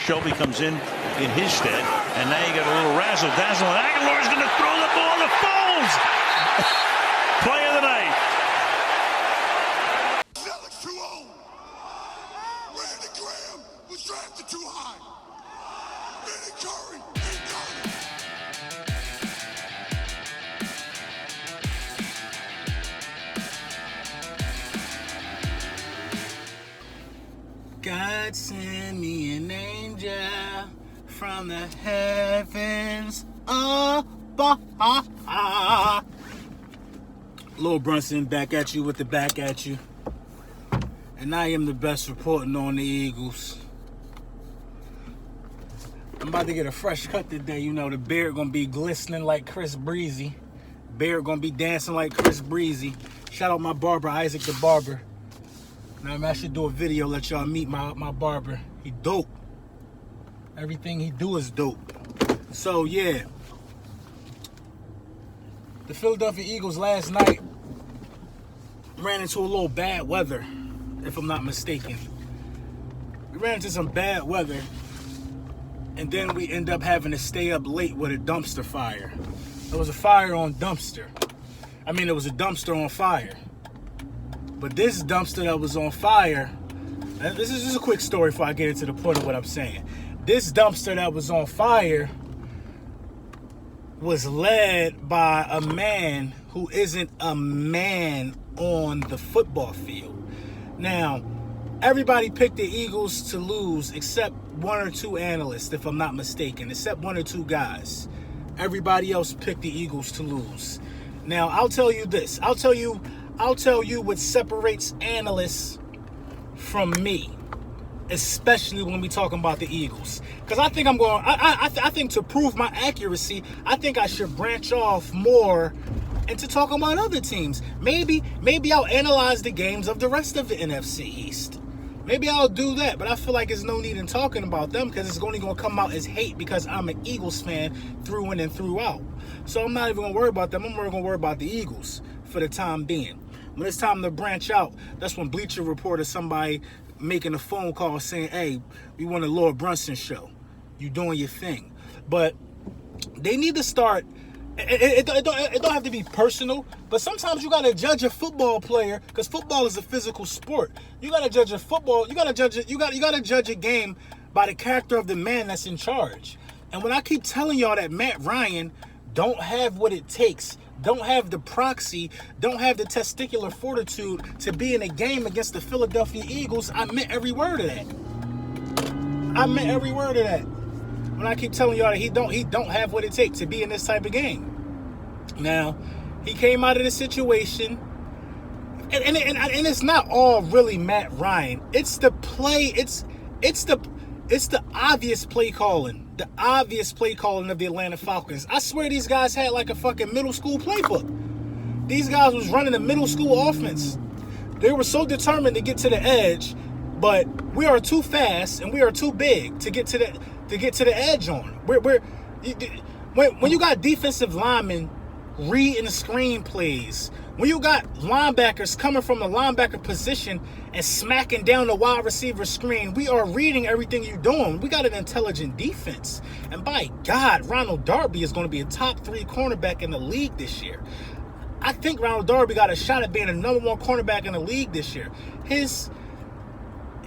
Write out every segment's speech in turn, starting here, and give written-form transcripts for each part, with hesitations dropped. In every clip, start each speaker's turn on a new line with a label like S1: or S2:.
S1: Shelby comes in his stead, and now you got a little razzle-dazzle, and Aguilar's going to throw the ball to Foles. Play of the night.
S2: Another 2-0. Randy Graham was drafted too high. Vinny Curry ain't done.
S3: God send me an angel from the heavens above. Lil Brunson back at you with the back at you. And I am the best reporting on the Eagles. I'm about to get a fresh cut today. You know, the beard gonna be glistening like Chris Breezy. Beard gonna be dancing like Chris Breezy. Shout out my barber, Isaac the Barber. Now, I should do a video, let y'all meet my barber. He dope. Everything he do is dope. So, yeah. The Philadelphia Eagles last night ran into a little bad weather, if I'm not mistaken. We ran into some bad weather, and then we end up having to stay up late with a dumpster fire. There was a fire on dumpster. There was a dumpster on fire. But this dumpster that was on fire, this is just a quick story before I get into the point of what I'm saying. This dumpster that was on fire was led by a man who isn't a man on the football field. Now, everybody picked the Eagles to lose except one or two analysts, if I'm not mistaken, except one or two guys. Everybody else picked the Eagles to lose. Now, I'll tell you this. I'll tell you what separates analysts from me, especially when we talking about the Eagles. Because I think to prove my accuracy, I think I should branch off more into talking about other teams. Maybe I'll analyze the games of the rest of the NFC East. Maybe I'll do that, but I feel like there's no need in talking about them because it's only going to come out as hate because I'm an Eagles fan through in and throughout. So I'm not even going to worry about them. I'm more going to worry about the Eagles for the time being. When it's time to branch out, that's when Bleacher Report or somebody making a phone call saying, hey, we want a Lord Brunson show. You doing your thing. But they need to start. It don't have to be personal, but sometimes you got to judge a football player because football is a physical sport. You got to judge a football. You got to judge it. You got to judge a game by the character of the man that's in charge. And when I keep telling y'all that Matt Ryan don't have what it takes, don't have the proxy, don't have the testicular fortitude to be in a game against the Philadelphia Eagles, I meant every word of that. I meant every word of that. When I keep telling y'all that he don't have what it takes to be in this type of game. Now, he came out of the situation, and it's not all really Matt Ryan. It's the play. It's the obvious play calling. The obvious play calling of the Atlanta Falcons. I swear these guys had like a fucking middle school playbook. These guys was running a middle school offense. They were so determined to get to the edge, but we are too fast and we are too big to get to the edge on. When you got defensive linemen reading the screen plays, when you got linebackers coming from the linebacker position and smacking down the wide receiver screen, we are reading everything you're doing. We got an intelligent defense. And by God, Ronald Darby is going to be a top 3 cornerback in the league this year. I think Ronald Darby got a shot at being the number 1 cornerback in the league this year.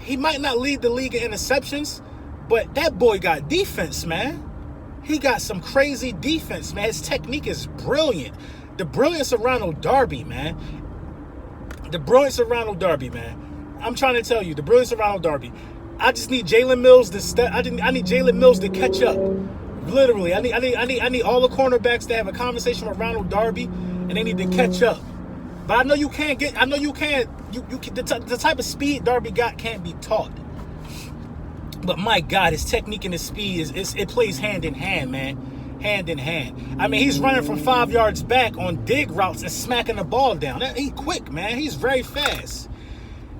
S3: He might not lead the league in interceptions, but that boy got defense, man. He got some crazy defense, man. His technique is brilliant. The brilliance of Ronald Darby, man. The brilliance of Ronald Darby, man. I'm trying to tell you, the brilliance of Ronald Darby. I just need Jalen Mills to I need Jalen Mills to catch up. Literally, I need all the cornerbacks to have a conversation with Ronald Darby, and they need to catch up. But I know you can't. The type of speed Darby got can't be taught. But my God, his technique and his speed it plays hand in hand, man. Hand in hand. He's running from 5 yards back on dig routes and smacking the ball down. He's quick, man. He's very fast.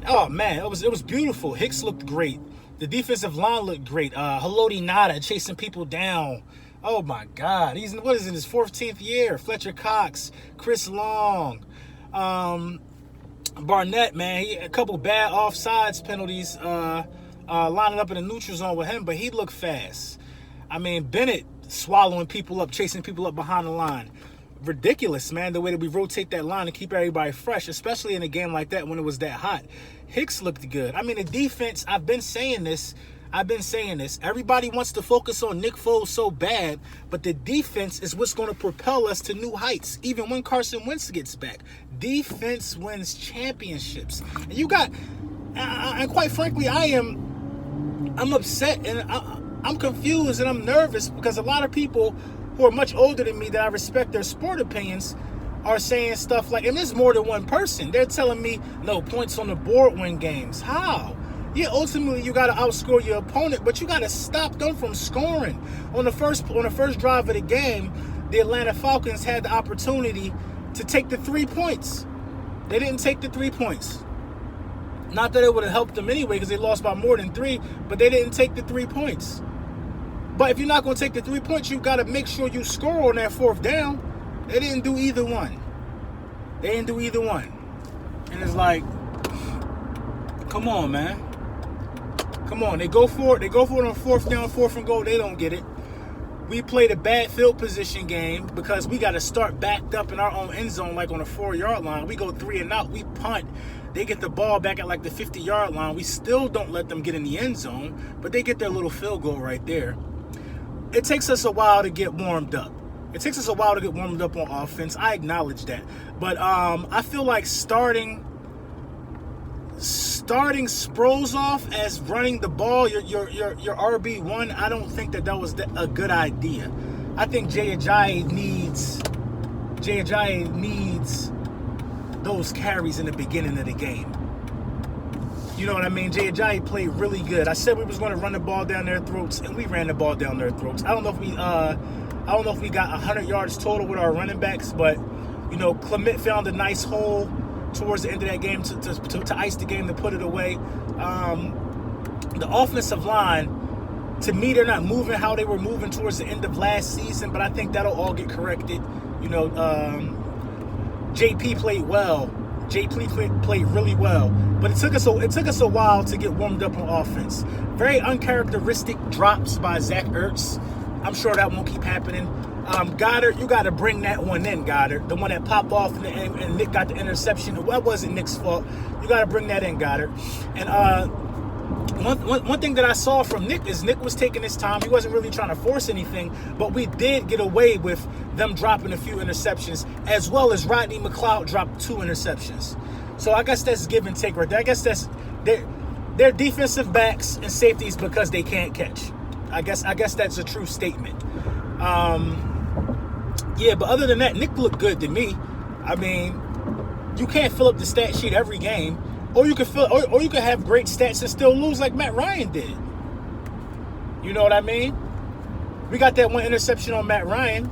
S3: Oh man, it was beautiful. Hicks looked great. The defensive line looked great. Haloti Ngata chasing people down. Oh my God, he's in his 14th year. Fletcher Cox, Chris Long, Barnett, man, a couple bad offsides penalties lining up in the neutral zone with him, but he looked fast. I mean, Bennett swallowing people up, chasing people up behind the line. Ridiculous, man, the way that we rotate that line and keep everybody fresh, especially in a game like that when it was that hot. Hicks looked good. I mean, the defense, I've been saying this. Everybody wants to focus on Nick Foles so bad, but the defense is what's going to propel us to new heights, even when Carson Wentz gets back. Defense wins championships. And you got, and quite frankly, I'm upset and I'm confused and I'm nervous because a lot of people who are much older than me that I respect their sport opinions are saying stuff like, and there's more than one person. They're telling me, no, points on the board win games. How? Yeah, ultimately you got to outscore your opponent, but you got to stop them from scoring. On the first drive of the game, the Atlanta Falcons had the opportunity to take the 3 points. They didn't take the 3 points. Not that it would have helped them anyway because they lost by more than 3, but they didn't take the 3 points. But if you're not going to take the 3 points, you got to make sure you score on that fourth down. They didn't do either one. And it's like, come on, man. Come on. They go for it on fourth down, 4th and goal. They don't get it. We played a bad field position game because we got to start backed up in our own end zone like on a 4-yard line. We go 3 and out. We punt. They get the ball back at like the 50-yard line. We still don't let them get in the end zone, but they get their little field goal right there. It takes us a while to get warmed up. On offense. I acknowledge that. But I feel like starting Sproles off as running the ball, your RB1, I don't think that was a good idea. I think Jay Ajayi needs those carries in the beginning of the game. You know what I mean? Jay Ajayi played really good. I said we was going to run the ball down their throats, and we ran the ball down their throats. I don't know if we got 100 yards total with our running backs, but you know, Clement found a nice hole towards the end of that game to ice the game, to put it away. The offensive line, to me, they're not moving how they were moving towards the end of last season, but I think that'll all get corrected. You know, JP played well. JP played really well, but it took us a while to get warmed up on offense. Very uncharacteristic drops by Zach Ertz. I'm sure that won't keep happening. Goddard, you got to bring that one in, Goddard. The one that popped off and Nick got the interception. Well, that wasn't Nick's fault. You got to bring that in, Goddard. And one thing that I saw from Nick is Nick was taking his time. He wasn't really trying to force anything, but we did get away with them dropping a few interceptions, as well as Rodney McLeod dropped 2 interceptions. So I guess that's give and take right there. I guess that's they're defensive backs and safeties because they can't catch. I guess that's a true statement. Yeah, but other than that, Nick looked good to me. I mean, you can't fill up the stat sheet every game, or you can have great stats and still lose like Matt Ryan did. You know what I mean? We got that one interception on Matt Ryan.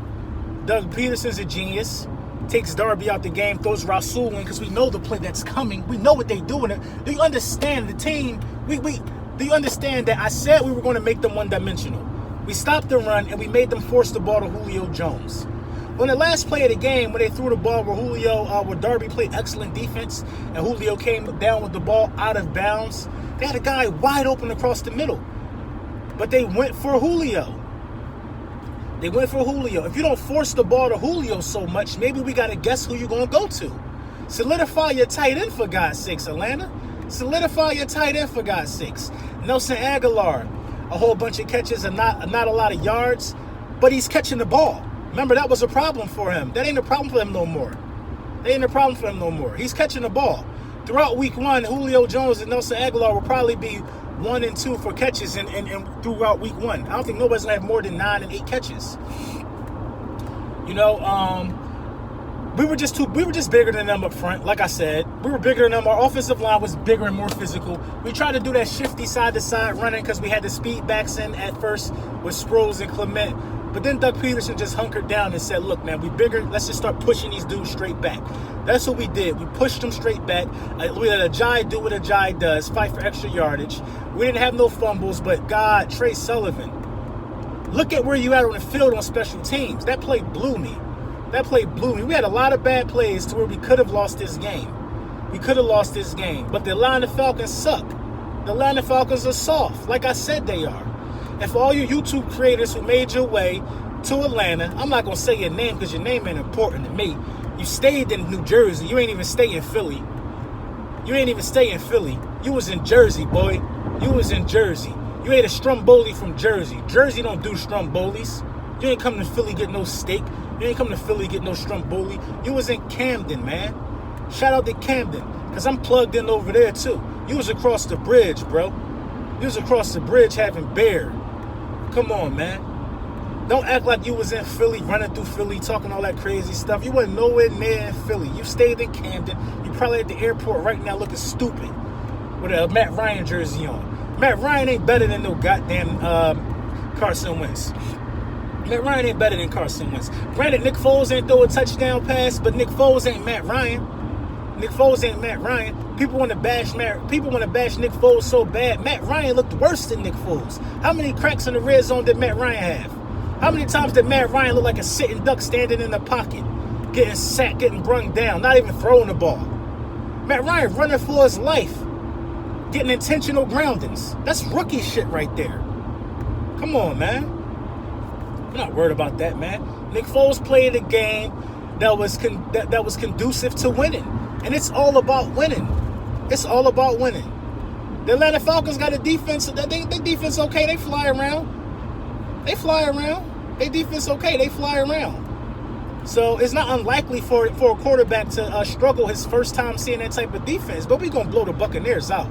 S3: Doug Peterson's a genius. Takes Darby out the game, throws Rasul in because we know the play that's coming. We know what they're doing. Do you understand the team? Do you understand that I said we were going to make them one-dimensional? We stopped the run, and we made them force the ball to Julio Jones. On the last play of the game, when they threw the ball where Darby played excellent defense, and Julio came down with the ball out of bounds, they had a guy wide open across the middle. But they went for Julio. If you don't force the ball to Julio so much, maybe we got to guess who you're going to go to. Solidify your tight end, for God's sakes, Atlanta. Solidify your tight end, for God's sakes. Nelson Aguilar, a whole bunch of catches and not a lot of yards, but he's catching the ball. Remember, that was a problem for him. That ain't a problem for him no more. He's catching the ball. Throughout week 1, Julio Jones and Nelson Aguilar will probably be 1 and 2 for catches and throughout week 1. I don't think nobody's going to have more than 9 and 8 catches. You know, we were just bigger than them up front. Like I said, we were bigger than them. Our offensive line was bigger and more physical. We tried to do that shifty side-to-side running because we had the speed backs in at first with Sproles and Clement. But then Doug Peterson just hunkered down and said, look, man, we bigger. Let's just start pushing these dudes straight back. That's what we did. We pushed them straight back. We let Ajayi do what Ajayi does, fight for extra yardage. We didn't have no fumbles, but God, Trey Sullivan, look at where you at on the field on special teams. That play blew me. We had a lot of bad plays to where we could have lost this game. But the Atlanta Falcons suck. The Atlanta Falcons are soft, like I said they are. And for all you YouTube creators who made your way to Atlanta, I'm not going to say your name because your name ain't important to me. You stayed in New Jersey. You ain't even stay in Philly. You ain't even stay in Philly. You was in Jersey, boy. You was in Jersey. You ate a stromboli from Jersey. Jersey don't do strombolis. You ain't come to Philly get no steak. You ain't come to Philly get no stromboli. You was in Camden, man. Shout out to Camden, because I'm plugged in over there, too. You was across the bridge, bro. You was across the bridge having beer. Come on, man. Don't act like you was in Philly, running through Philly, talking all that crazy stuff. You wasn't nowhere near in Philly. You stayed in Camden. You probably at the airport right now looking stupid with a Matt Ryan jersey on. Matt Ryan ain't better than no goddamn Carson Wentz. Matt Ryan ain't better than Carson Wentz. Granted, Nick Foles ain't throw a touchdown pass, but Nick Foles ain't Matt Ryan. Nick Foles ain't Matt Ryan. People want to bash Nick Foles so bad. Matt Ryan looked worse than Nick Foles. How many cracks in the red zone did Matt Ryan have? How many times did Matt Ryan look like a sitting duck standing in the pocket, getting sacked, getting brung down, not even throwing the ball? Matt Ryan running for his life, getting intentional groundings. That's rookie shit right there. Come on, man. I'm not worried about that, man. Nick Foles played a game that was conducive to winning. And it's all about winning. It's all about winning. The Atlanta Falcons got a defense. They defense okay. They fly around. They fly around. They defense okay. They fly around. So it's not unlikely for a quarterback to struggle his first time seeing that type of defense. But we're going to blow the Buccaneers out.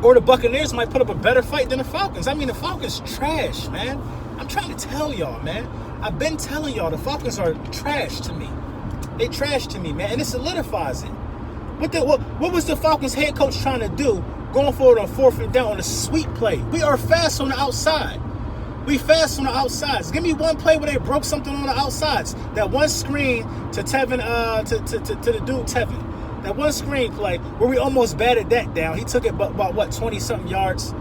S3: Or the Buccaneers might put up a better fight than the Falcons. I mean, the Falcons trash, man. I'm trying to tell y'all, man. I've been telling y'all the Falcons are trash to me. They trash to me, man, and it solidifies it. What was the Falcons head coach trying to do going forward on 4th and down on a sweep play? We are fast on the outside. We fast on the outsides. Give me one play where they broke something on the outsides. That one screen to Tevin, to the dude Tevin. That one screen play where we almost batted that down. He took it about what, 20-something yards.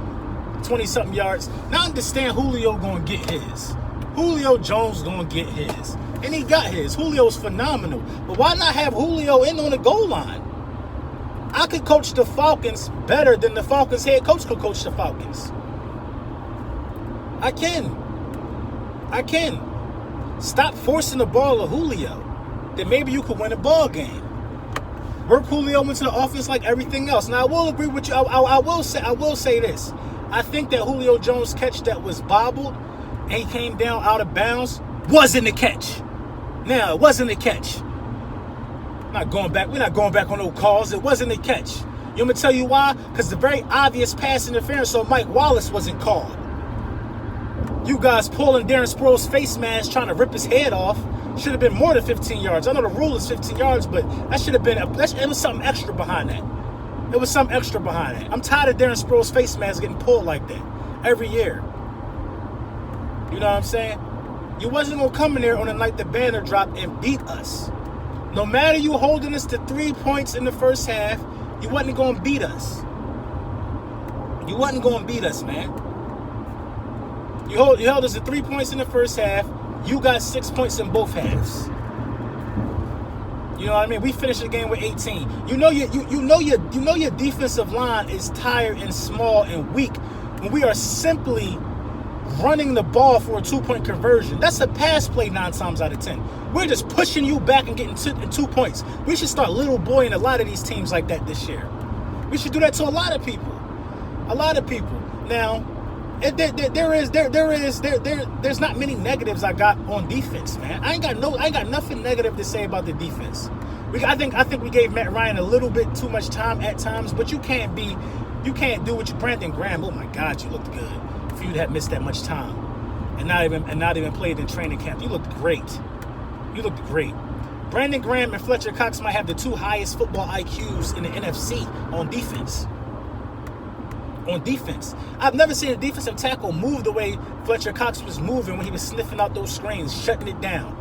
S3: 20-something yards. Now I understand Julio gonna get his. Julio Jones gonna get his. And he got his. Julio's phenomenal. But why not have Julio in on the goal line? I could coach the Falcons better than the Falcons head coach could coach the Falcons. I can. Stop forcing the ball to Julio. Then maybe you could win a ball game. Work Julio into the offense like everything else. Now I will agree with you. I will say this. I think that Julio Jones catch that was bobbled and he came down out of bounds wasn't a catch. Now, it wasn't a catch. We're not going back on no calls. It wasn't a catch. You want me to tell you why? Because the very obvious pass interference on Mike Wallace wasn't called. You guys pulling Darren Sproles' face mask trying to rip his head off should have been more than 15 yards. I know the rule is 15 yards, but that should have been, it was something extra behind that. It was something extra behind that. I'm tired of Darren Sproles' face mask getting pulled like that every year. You know what I'm saying? You wasn't going to come in there on the night the banner dropped and beat us. No matter you holding us to 3 points in the first half, you wasn't going to beat us. You wasn't going to beat us, man. You held us to 3 points in the first half. You got 6 points in both halves. You know what I mean? We finished the game with 18. You know your defensive line is tired and small and weak when we are simply running the ball for a 2-point conversion. That's a pass play 9 times out of 10. We're just pushing you back and getting 2 points. We should start little boying a lot of these teams like that this year. We should do that to a lot of people. A lot of people. Now, there's not many negatives I got on defense, man. I ain't got nothing negative to say about the defense. I think we gave Matt Ryan a little bit too much time at times, but you can't do what you Brandon Graham. Oh my God, you looked good. If you had missed that much time and not even played in training camp, you looked great. You looked great. Brandon Graham and Fletcher Cox might have the 2 highest football IQs in the NFC on defense. On defense, I've never seen a defensive tackle move the way Fletcher Cox was moving when he was sniffing out those screens, shutting it down,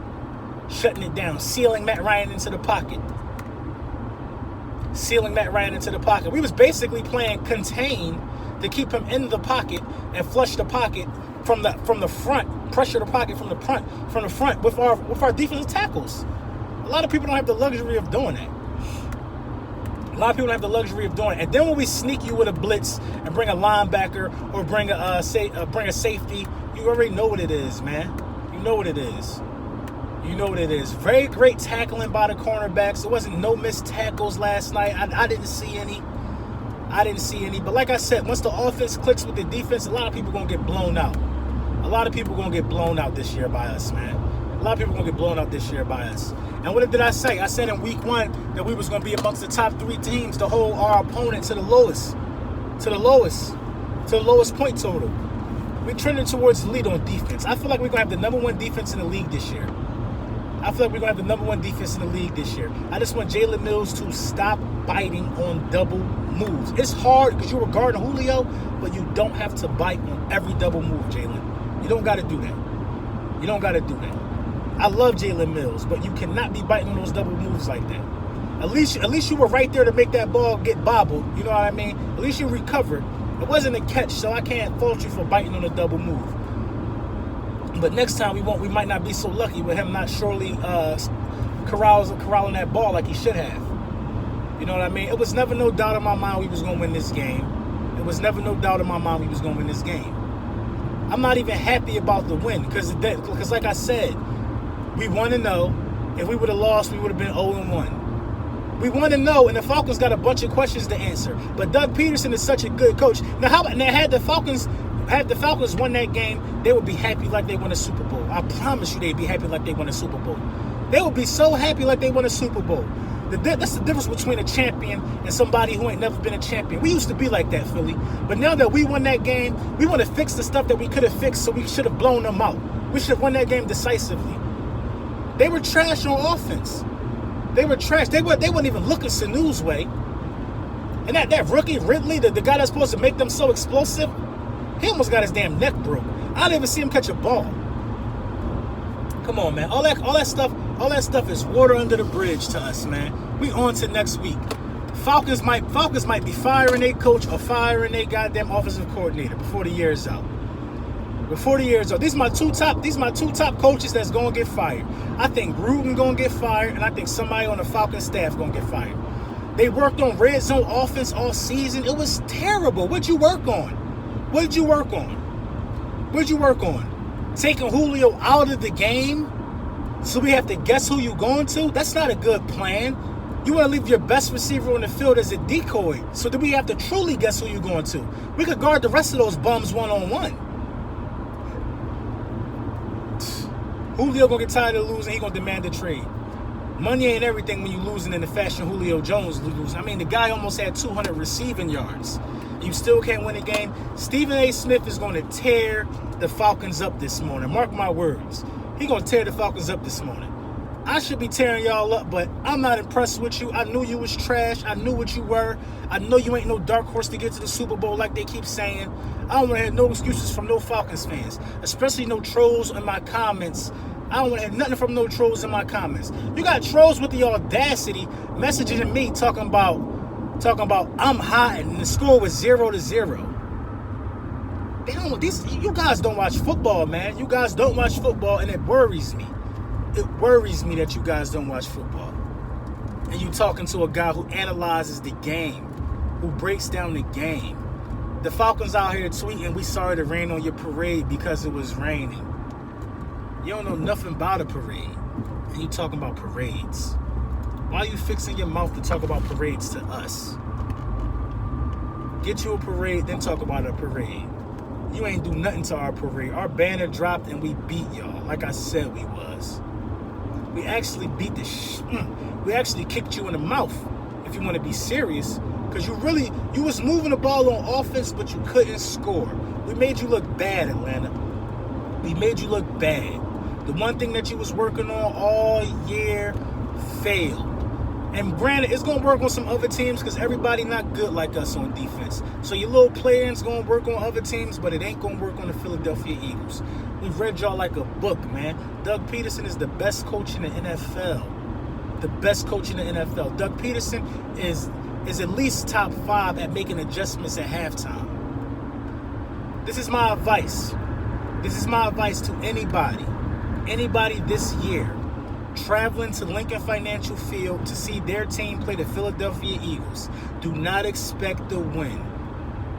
S3: sealing Matt Ryan into the pocket. We was basically playing contain to keep him in the pocket and flush the pocket from the front, pressure the pocket from the front with our defensive tackles. A lot of people don't have the luxury of doing that. A lot of people don't have the luxury of doing it. And then when we sneak you with a blitz and bring a linebacker or bring a safety, you already know what it is, man. You know what it is. You know what it is. Very great tackling by the cornerbacks. There wasn't no missed tackles last night. I didn't see any. But like I said, once the offense clicks with the defense, a lot of people are going to get blown out. A lot of people are going to get blown out this year by us, man. A lot of people are going to get blown out this year by us. And what did I say? I said in week 1 that we was going to be amongst the top 3 teams to hold our opponent to the lowest point total. We're trending towards the lead on defense. I feel like we're going to have the number 1 defense in the league this year. I just want Jalen Mills to stop biting on double moves. It's hard because you were guarding Julio, but you don't have to bite on every double move, Jalen. You don't got to do that. I love Jalen Mills, but you cannot be biting on those double moves like that. At least you were right there to make that ball get bobbled. You know what I mean? At least you recovered. It wasn't a catch, so I can't fault you for biting on a double move. But next time we might not be so lucky with him not surely corralling that ball like he should have. You know what I mean? It was never no doubt in my mind we was going to win this game. I'm not even happy about the win because like I said, we 1-0. If we would have lost, we would have been 0-1. We 1-0, and the Falcons got a bunch of questions to answer. But Doug Peterson is such a good coach. Now, had the Falcons won that game, they would be happy like they won a Super Bowl. I promise you they'd be happy like they won a Super Bowl. They would be so happy like they won a Super Bowl. That's the difference between a champion and somebody who ain't never been a champion. We used to be like that, Philly. But now that we won that game, we want to fix the stuff that we could have fixed, so we should have blown them out. We should have won that game decisively. They were trash on offense. They were trash. They weren't even looking Sanu's way. And that rookie, Ridley, the guy that's supposed to make them so explosive, he almost got his damn neck broke. I didn't even see him catch a ball. Come on, man. All that stuff is water under the bridge to us, man. We on to next week. Falcons might be firing their coach or firing their goddamn offensive coordinator before the year is out. These my two top coaches that's gonna get fired. I think Gruden gonna get fired, and I think somebody on the Falcons staff gonna get fired. They worked on red zone offense all season. It was terrible. What'd you work on? Taking Julio out of the game so we have to guess who you're going to? That's not a good plan. You want to leave your best receiver on the field as a decoy so that we have to truly guess who you're going to. We could guard the rest of those bums one-on-one. Julio going to get tired of losing. He going to demand a trade. Money ain't everything when you're losing in the fashion Julio Jones losing. I mean, the guy almost had 200 receiving yards. You still can't win a game. Stephen A. Smith is going to tear the Falcons up this morning. Mark my words. He's going to tear the Falcons up this morning. I should be tearing y'all up, but I'm not impressed with you. I knew you was trash. I knew what you were. I know you ain't no dark horse to get to the Super Bowl like they keep saying. I don't want to have no excuses from no Falcons fans, especially no trolls in my comments. I don't want to have nothing from no trolls in my comments. You got trolls with the audacity messaging me talking about I'm hot and the score was 0-0. You guys don't watch football, man. You guys don't watch football, and it worries me. It worries me that you guys don't watch football. And you talking to a guy who analyzes the game, who breaks down the game. The Falcons out here tweeting, "We sorry to rain on your parade because it was raining." You don't know nothing about a parade. And you talking about parades. Why are you fixing your mouth to talk about parades to us? Get you a parade, then talk about a parade. You ain't do nothing to our parade. Our banner dropped and we beat y'all, like I said we was. We actually beat we actually kicked you in the mouth, if you want to be serious. Because you was moving the ball on offense, but you couldn't score. We made you look bad, Atlanta. We made you look bad. The one thing that you was working on all year failed. And granted, it's going to work on some other teams because everybody not good like us on defense. So your little players going to work on other teams, but it ain't going to work on the Philadelphia Eagles. We've read y'all like a book, man. Doug Peterson is the best coach in the NFL. The best coach in the NFL. Doug Peterson is at least top 5 at making adjustments at halftime. This is my advice. This is my advice to anybody this year traveling to Lincoln Financial Field to see their team play the Philadelphia Eagles. Do not expect the win.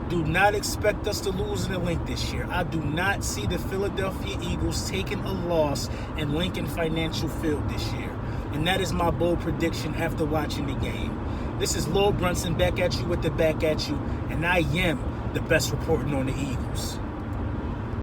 S3: Do not expect us to lose in the Link this year. I do not see the Philadelphia Eagles taking a loss in Lincoln Financial Field this year. And that is my bold prediction after watching the game. This is Lil Brunson back at you with the back at you, and I am the best reporting on the Eagles.